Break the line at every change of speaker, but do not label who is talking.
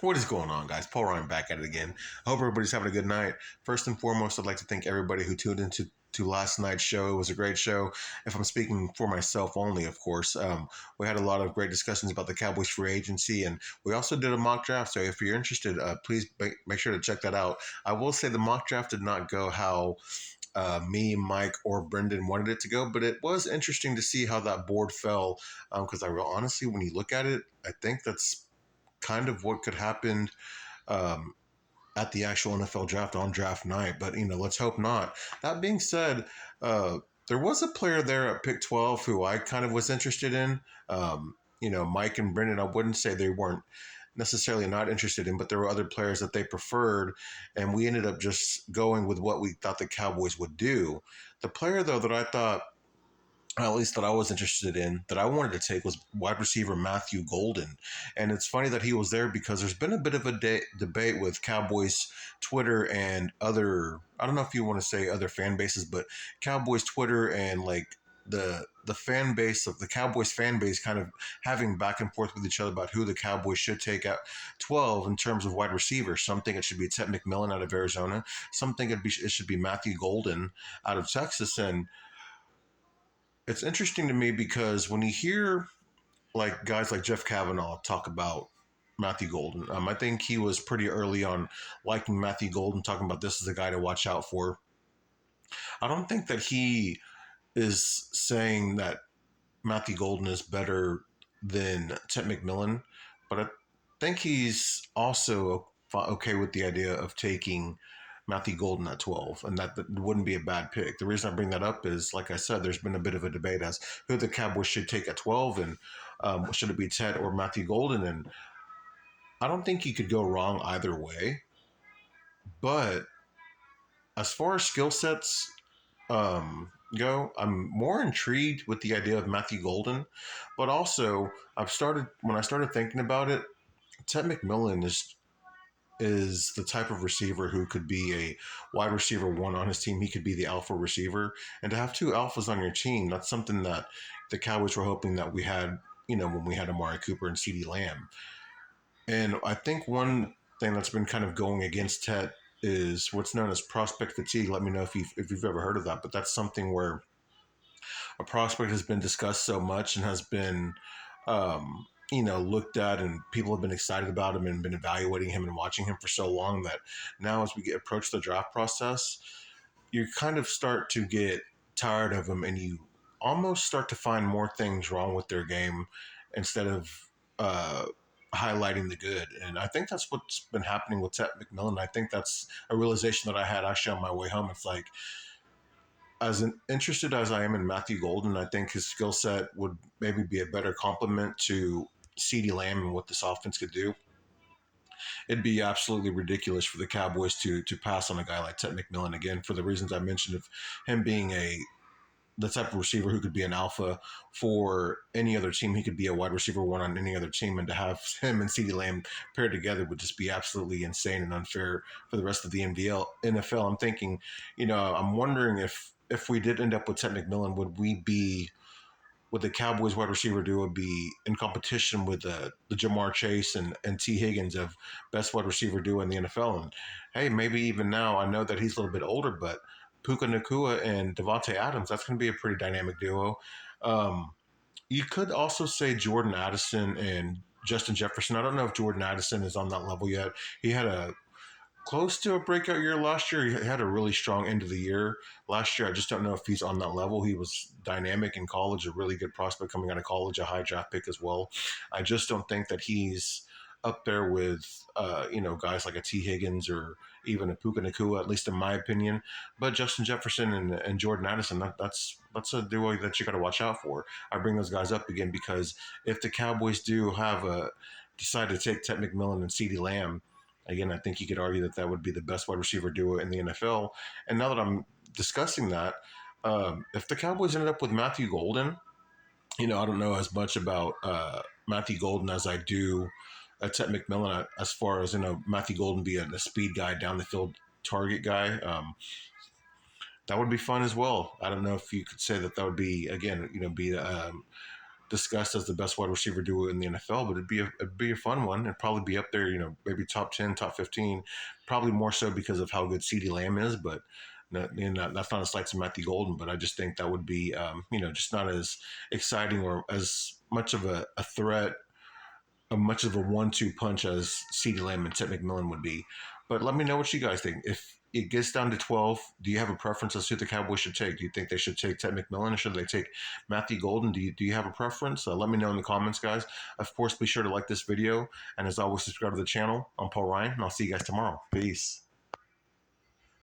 What is going on, guys? Paul Ryan back at it again. I hope everybody's having a good night. First and foremost, I'd like to thank everybody who tuned into last night's show. It was a great show. If I'm speaking for myself only, of course, we had a lot of great discussions about the Cowboys free agency, and we also did a mock draft. So if you're interested, please make sure to check that out. I will say the mock draft did not go how me, Mike, or Brendan wanted it to go, but it was interesting to see how that board fell. Because honestly, when you look at it, I think that's kind of what could happen um, at the actual NFL draft on draft night. But let's hope not. That being said, uh, there was a player there at pick 12 who I kind of was interested in. Mike and Brendan, I wouldn't say they weren't necessarily not interested in, but there were other players that they preferred, and we ended up just going with what we thought the Cowboys would do. The player, though, that I thought at least that I was interested in, that I wanted to take, was wide receiver Matthew Golden. And it's funny that he was there because there's been a bit of a debate with Cowboys Twitter and other, I don't know if you want to say other fan bases, but Cowboys Twitter and like the fan base of the Cowboys fan base kind of having back and forth with each other about who the Cowboys should take at 12 in terms of wide receiver. Some think it should be Ted McMillian out of Arizona. Some think it should be Matthew Golden out of Texas. And it's interesting to me because when you hear like guys like Jeff Kavanaugh talk about Matthew Golden, I think he was pretty early on liking Matthew Golden, talking about this is a guy to watch out for. I don't think that he is saying that Matthew Golden is better than Ted McMillan, but I think he's also okay with the idea of taking Matthew Golden at 12, and that wouldn't be a bad pick. The reason I bring that up is, like I said, there's been a bit of a debate as who the Cowboys should take at 12, and should it be Ted or Matthew Golden? And I don't think you could go wrong either way. But as far as skill sets go, I'm more intrigued with the idea of Matthew Golden, but also when I started thinking about it, Ted McMillan is the type of receiver who could be a wide receiver one on his team. He could be the alpha receiver. And to have two alphas on your team, that's something that the Cowboys were hoping that we had, when we had Amari Cooper and CeeDee Lamb. And I think one thing that's been kind of going against Ted is what's known as prospect fatigue. Let me know if you've ever heard of that. But that's something where a prospect has been discussed so much and has been looked at, and people have been excited about him and been evaluating him and watching him for so long that now as we approach the draft process, you kind of start to get tired of them, and you almost start to find more things wrong with their game instead of uh, highlighting the good. And I think that's what's been happening with Ted McMillan. I think that's a realization that I had actually on my way home. It's like, interested as I am in Matthew Golden, I think his skill set would maybe be a better complement to CeeDee Lamb and what this offense could do. It'd be absolutely ridiculous for the Cowboys to pass on a guy like Ted McMillan again for the reasons I mentioned of him being the type of receiver who could be an alpha for any other team. He could be a wide receiver one on any other team, and to have him and CeeDee Lamb paired together would just be absolutely insane and unfair for the rest of the NFL. I'm thinking, I'm wondering if we did end up with Ted McMillan, would the Cowboys wide receiver duo be in competition with the Jamar Chase and T. Higgins of best wide receiver duo in the NFL? And hey, maybe even now, I know that he's a little bit older, but Puka Nakua and Devontae Adams, that's going to be a pretty dynamic duo. Um, you could also say Jordan Addison and Justin Jefferson. I don't know if Jordan Addison is on that level yet. He had a close to a breakout year last year. He had a really strong end of the year last year. I just don't know if he's on that level. He was dynamic in college, a really good prospect coming out of college, a high draft pick as well. I just don't think that he's up there with guys like a T. Higgins or even a Puka Nakua, at least in my opinion. But Justin Jefferson and Jordan Addison, that's a duo that you got to watch out for. I bring those guys up again because if the Cowboys do decide to take Ted McMillan and CeeDee Lamb, again, I think you could argue that would be the best wide receiver duo in the NFL. And now that I'm discussing that, if the Cowboys ended up with Matthew Golden, I don't know as much about Matthew Golden as I do Ted McMillan, as far as Matthew Golden being a speed guy, down the field target guy. That would be fun as well. I don't know if you could say that would be again, be discussed as the best wide receiver duo in the NFL, but it'd be a fun one. It'd probably be up there, maybe top 10, top 15, probably more so because of how good CeeDee Lamb is. But that's not a slight to Matthew Golden, but I just think that would be, just not as exciting or as much of a threat, much of a 1-2 punch as CeeDee Lamb and Ted McMillian would be. But let me know what you guys think. If it gets down to 12, do you have a preference as to who the Cowboys should take? Do you think they should take Ted McMillian or should they take Matthew Golden? Do you have a preference? Let me know in the comments, guys. Of course, be sure to like this video. And as always, subscribe to the channel. I'm Paul Ryan, and I'll see you guys tomorrow. Peace.